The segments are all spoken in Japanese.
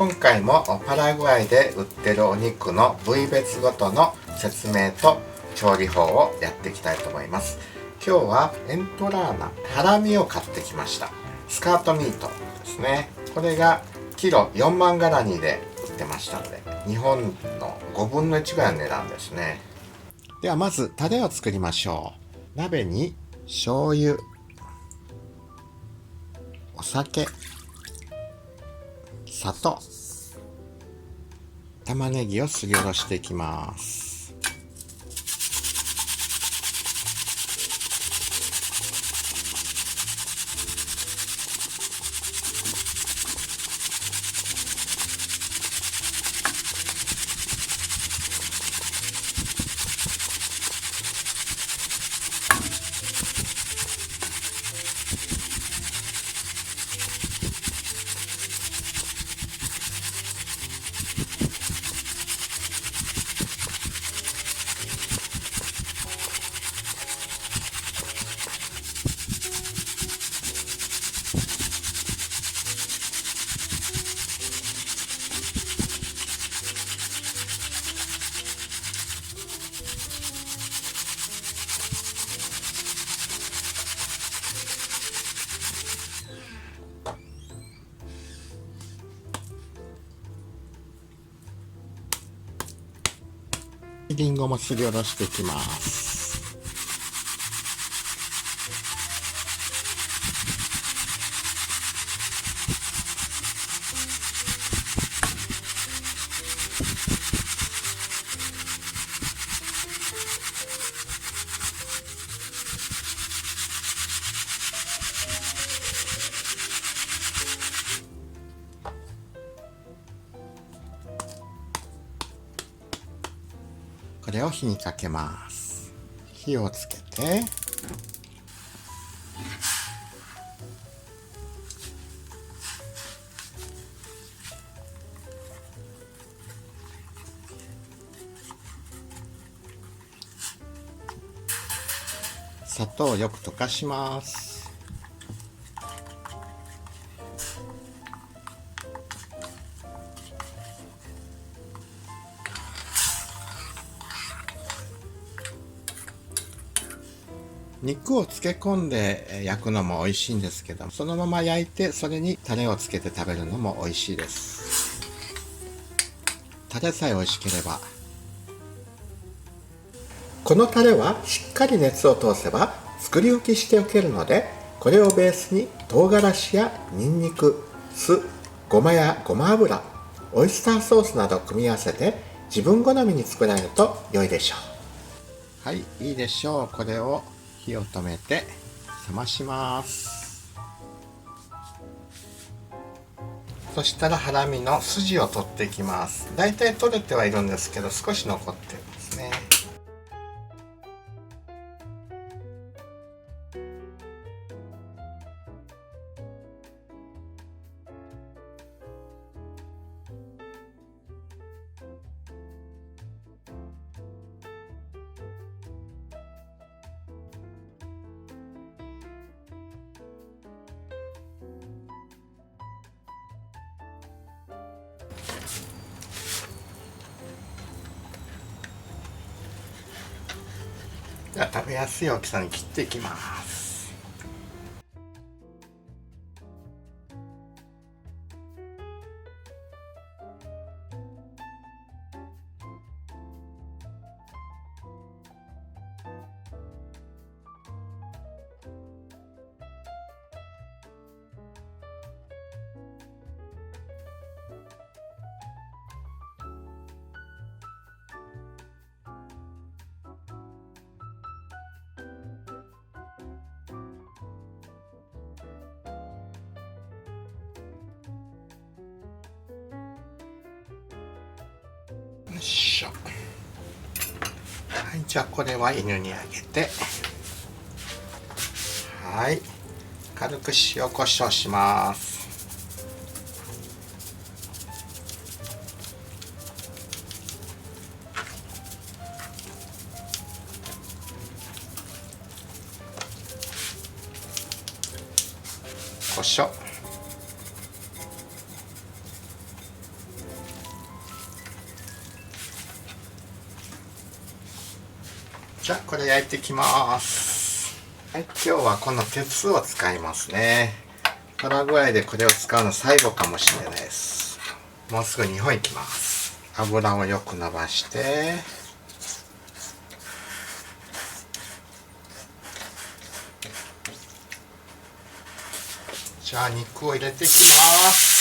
今回もパラグアイで売ってるお肉の部位別ごとの説明と調理法をやっていきたいと思います。今日はエントラーナハラミを買ってきました。スカートミートですね。これがキロ4万ガラニーで売ってましたので、日本の5分の1ぐらいの値段ですね。ではまずタレを作りましょう。鍋に醤油、お酒、砂糖、玉ねぎをすりおろしていきます。リンゴもすりおろしていきます。これを火にかけます。火をつけて砂糖をよく溶かします。肉を漬け込んで焼くのも美味しいんですけど、そのまま焼いてそれにタレをつけて食べるのも美味しいです。タレさえ美味しければ。このタレはしっかり熱を通せば作り置きしておけるので、これをベースに唐辛子やニンニク、酢、ごまやごま油、オイスターソースなどを組み合わせて自分好みに作られると良いでしょう。はい、いいでしょう。これを火を止めて冷まします。そしたらハラミの筋を取っていきます。だいたい取れてはいるんですけど、少し残ってるんですね。では食べやすい大きさに切っていきます。よいしょ。はい、じゃあこれは犬にあげて、はい、軽く塩コショウします。胡椒、じゃあこれ焼いていきます。はい、今日はこの鉄を使いますね。パラグアイでこれを使うの最後かもしれないです。もうすぐ日本行きます。油をよく伸ばして、じゃあ肉を入れていきます。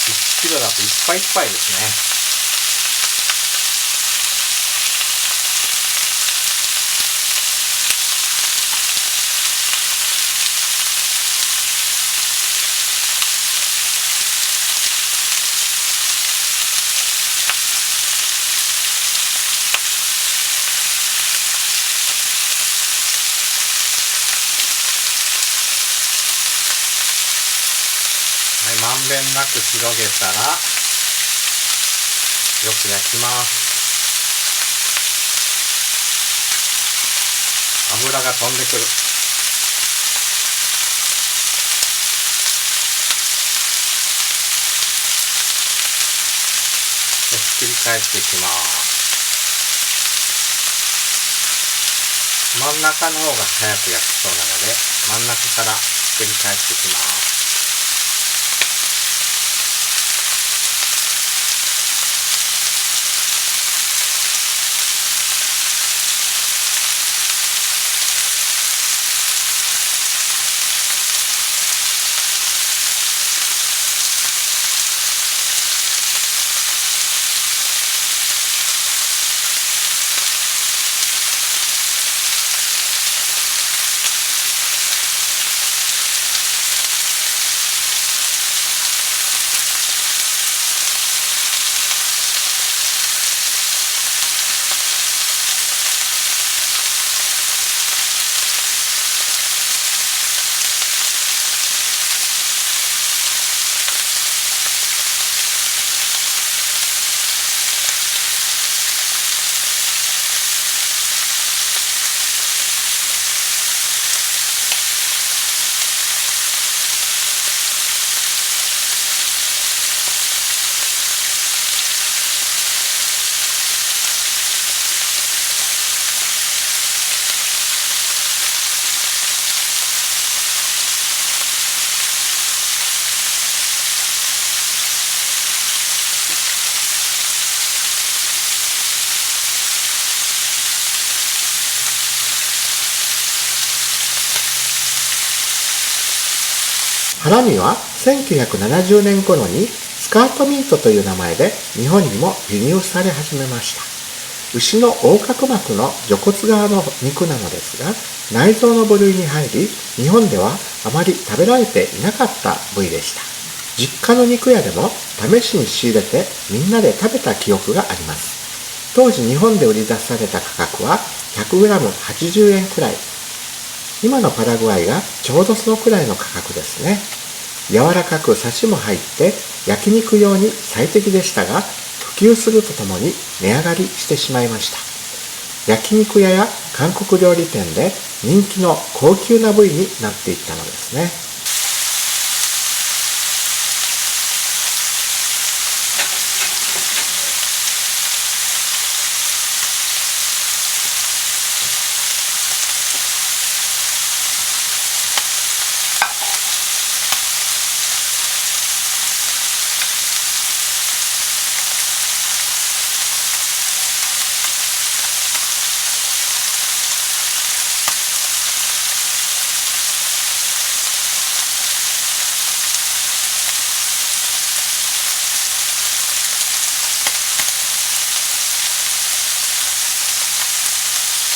1キロだといっぱいいっぱいですね。はい、まんべんなく広げたらよく焼きます。油が飛んでくる。で、ひっくり返していきます。真ん中の方が早く焼きそうなので、真ん中からひっくり返していきます。ハラミは1970年頃にスカートミートという名前で日本にも輸入され始めました。牛の横隔膜の除骨側の肉なのですが、内臓の部類に入り、日本ではあまり食べられていなかった部位でした。実家の肉屋でも試しに仕入れてみんなで食べた記憶があります。当時日本で売り出された価格は 100g80 円くらい。今のパラグアイがちょうどそのくらいの価格ですね。柔らかくサシも入って焼肉用に最適でしたが、普及するとともに値上がりしてしまいました。焼肉屋や韓国料理店で人気の高級な部位になっていったのですね。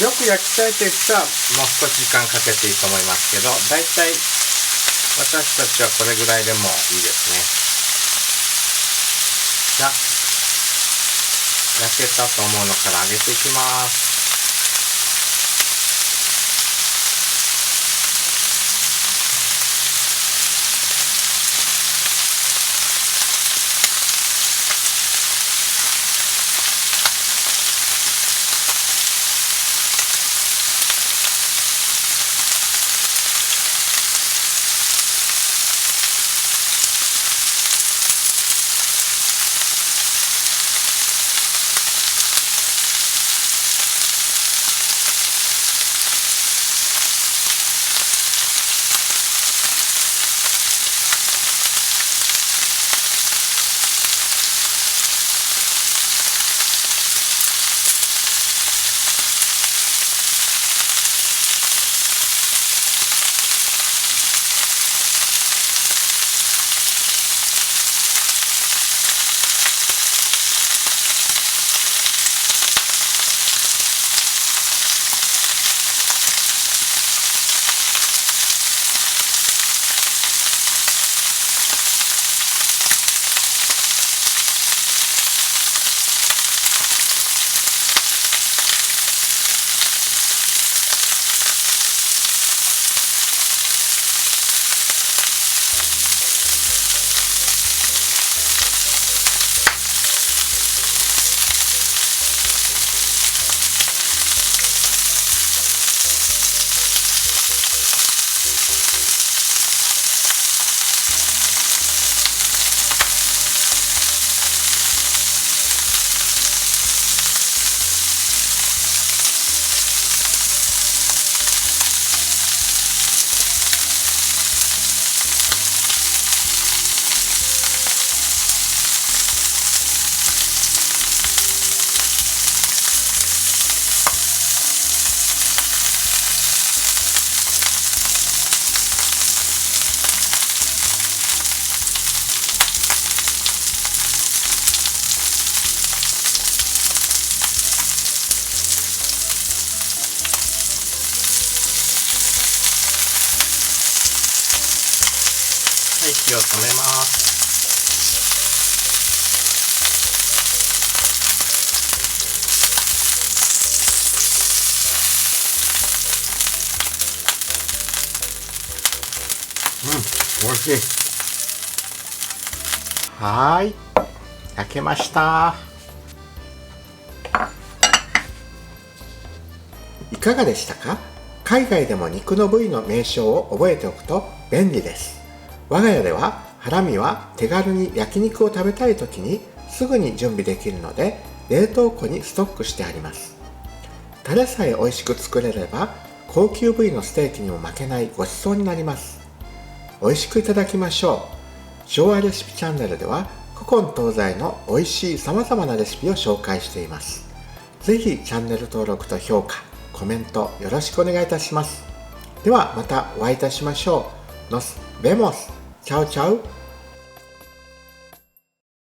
よく焼きたいという人はもう少し時間かけていいと思いますけど、だいたい私たちはこれぐらいでもいいですね。じゃあ焼けたと思うのから揚げていきます。はい、火を止めます。美味しい。焼けました。いかがでしたか？海外でも肉の部位の名称を覚えておくと便利です。我が家ではハラミは手軽に焼肉を食べたい時にすぐに準備できるので冷凍庫にストックしてあります。タレさえ美味しく作れれば高級部位のステーキにも負けないごちそうになります。美味しくいただきましょう。昭和レシピチャンネルでは古今東西の美味しい様々なレシピを紹介しています。ぜひチャンネル登録と評価、コメントよろしくお願いいたします。ではまたお会いいたしましょう。Nos vemos! チャウチャウ。